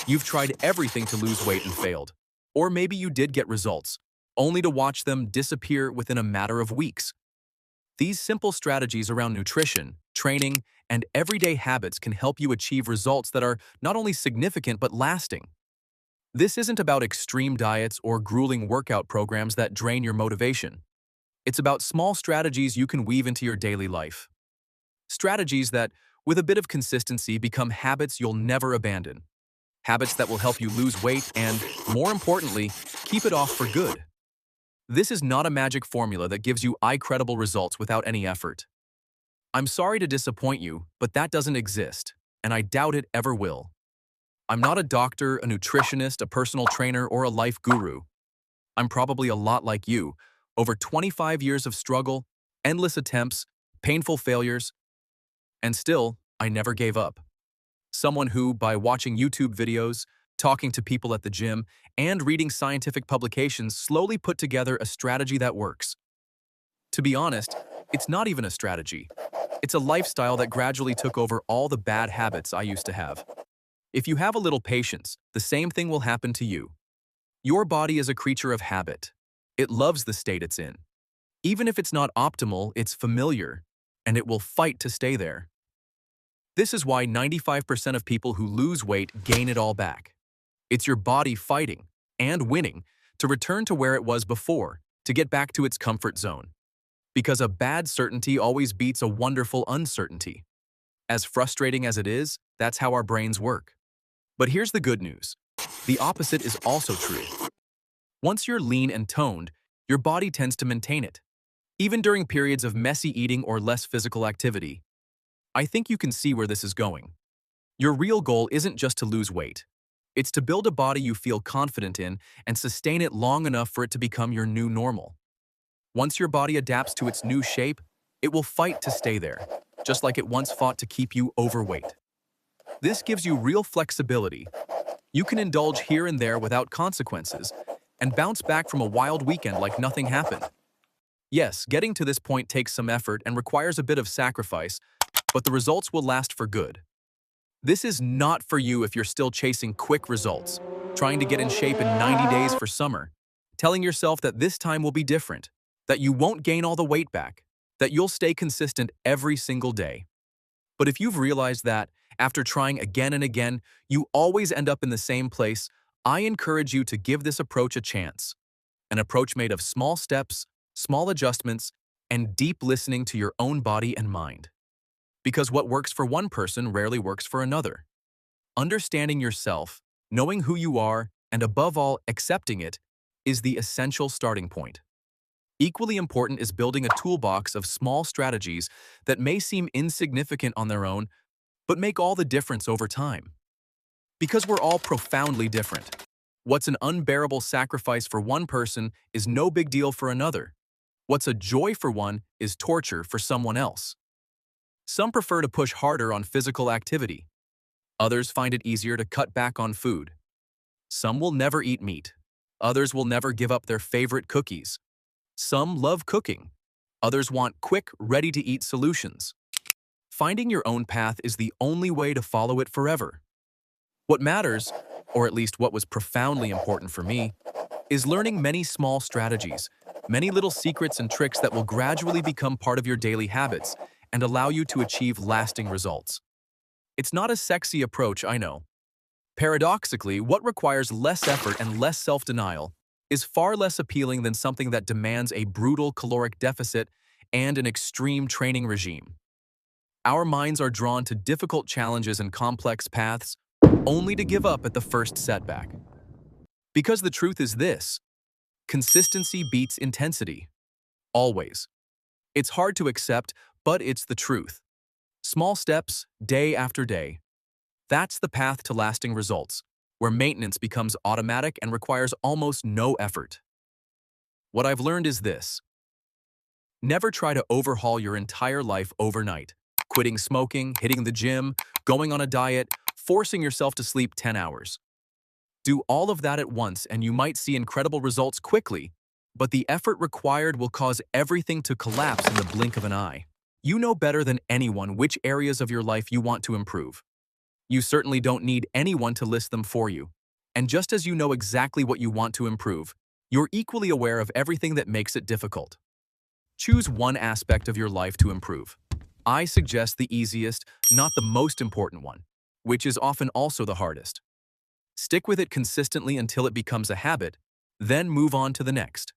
You've tried everything to lose weight and failed. Or maybe you did get results, only to watch them disappear within a matter of weeks. These simple strategies around nutrition, training, and everyday habits can help you achieve results that are not only significant but lasting. This isn't about extreme diets or grueling workout programs that drain your motivation. It's about small strategies you can weave into your daily life. Strategies that, with a bit of consistency, become habits you'll never abandon. Habits that will help you lose weight and, more importantly, keep it off for good. This is not a magic formula that gives you eye-credible results without any effort. I'm sorry to disappoint you, but that doesn't exist, and I doubt it ever will. I'm not a doctor, a nutritionist, a personal trainer, or a life guru. I'm probably a lot like you, over 25 years of struggle, endless attempts, painful failures, and still, I never gave up. Someone who, by watching YouTube videos, talking to people at the gym, and reading scientific publications, slowly put together a strategy that works. To be honest, it's not even a strategy. It's a lifestyle that gradually took over all the bad habits I used to have. If you have a little patience, the same thing will happen to you. Your body is a creature of habit. It loves the state it's in. Even if it's not optimal, it's familiar, and it will fight to stay there. This is why 95% of people who lose weight gain it all back. It's your body fighting, and winning, to return to where it was before, to get back to its comfort zone. Because a bad certainty always beats a wonderful uncertainty. As frustrating as it is, that's how our brains work. But here's the good news. The opposite is also true. Once you're lean and toned, your body tends to maintain it, even during periods of messy eating or less physical activity. I think you can see where this is going. Your real goal isn't just to lose weight. It's to build a body you feel confident in and sustain it long enough for it to become your new normal. Once your body adapts to its new shape, it will fight to stay there, just like it once fought to keep you overweight. This gives you real flexibility. You can indulge here and there without consequences and bounce back from a wild weekend like nothing happened. Yes, getting to this point takes some effort and requires a bit of sacrifice, but the results will last for good. This is not for you if you're still chasing quick results, trying to get in shape in 90 days for summer, telling yourself that this time will be different, that you won't gain all the weight back, that you'll stay consistent every single day. But if you've realized that, after trying again and again, you always end up in the same place, I encourage you to give this approach a chance. An approach made of small steps, small adjustments, and deep listening to your own body and mind. Because what works for one person rarely works for another. Understanding yourself, knowing who you are, and above all, accepting it, is the essential starting point. Equally important is building a toolbox of small strategies that may seem insignificant on their own, but make all the difference over time. Because we're all profoundly different. What's an unbearable sacrifice for one person is no big deal for another. What's a joy for one is torture for someone else. Some prefer to push harder on physical activity. Others find it easier to cut back on food. Some will never eat meat. Others will never give up their favorite cookies. Some love cooking. Others want quick, ready-to-eat solutions. Finding your own path is the only way to follow it forever. What matters, or at least what was profoundly important for me, is learning many small strategies, many little secrets and tricks that will gradually become part of your daily habits and allow you to achieve lasting results. It's not a sexy approach, I know. Paradoxically, what requires less effort and less self-denial is far less appealing than something that demands a brutal caloric deficit and an extreme training regime. Our minds are drawn to difficult challenges and complex paths, only to give up at the first setback. Because the truth is this: consistency beats intensity. Always. It's hard to accept, but it's the truth. Small steps, day after day. That's the path to lasting results, where maintenance becomes automatic and requires almost no effort. What I've learned is this: never try to overhaul your entire life overnight. Quitting smoking, hitting the gym, going on a diet, forcing yourself to sleep 10 hours. Do all of that at once and you might see incredible results quickly, but the effort required will cause everything to collapse in the blink of an eye. You know better than anyone which areas of your life you want to improve. You certainly don't need anyone to list them for you. And just as you know exactly what you want to improve, you're equally aware of everything that makes it difficult. Choose one aspect of your life to improve. I suggest the easiest, not the most important one, which is often also the hardest. Stick with it consistently until it becomes a habit, then move on to the next.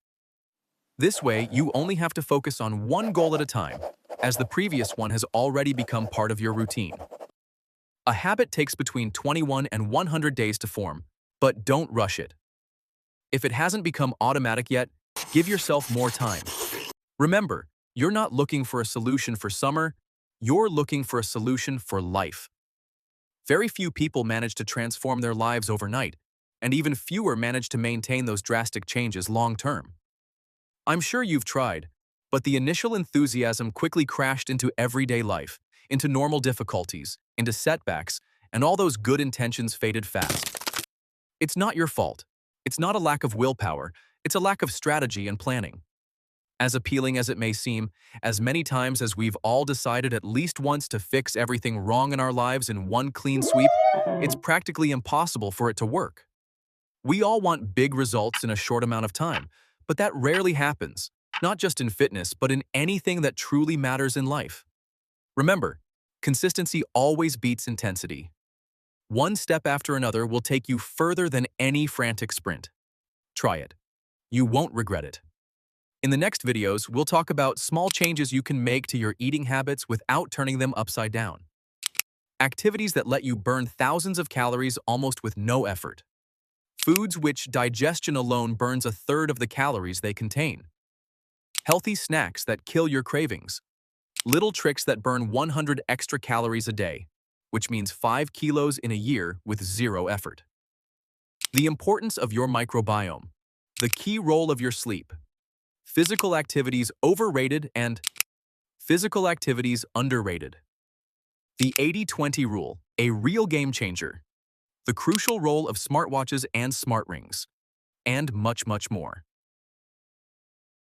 This way, you only have to focus on one goal at a time, as the previous one has already become part of your routine. A habit takes between 21 and 100 days to form, but don't rush it. If it hasn't become automatic yet, give yourself more time. Remember, you're not looking for a solution for summer, you're looking for a solution for life. Very few people manage to transform their lives overnight, and even fewer manage to maintain those drastic changes long-term. I'm sure you've tried, but the initial enthusiasm quickly crashed into everyday life, into normal difficulties, into setbacks, and all those good intentions faded fast. It's not your fault. It's not a lack of willpower, it's a lack of strategy and planning. As appealing as it may seem, as many times as we've all decided at least once to fix everything wrong in our lives in one clean sweep, it's practically impossible for it to work. We all want big results in a short amount of time, but that rarely happens, not just in fitness, but in anything that truly matters in life. Remember, consistency always beats intensity. One step after another will take you further than any frantic sprint. Try it. You won't regret it. In the next videos, we'll talk about small changes you can make to your eating habits without turning them upside down. Activities that let you burn thousands of calories almost with no effort. Foods which digestion alone burns a third of the calories they contain. Healthy snacks that kill your cravings. Little tricks that burn 100 extra calories a day, which means 5 kilos in a year with zero effort. The importance of your microbiome. The key role of your sleep. Physical activities overrated and physical activities underrated. The 80-20 rule, a real game changer. The crucial role of smartwatches and smart rings. And much, much more.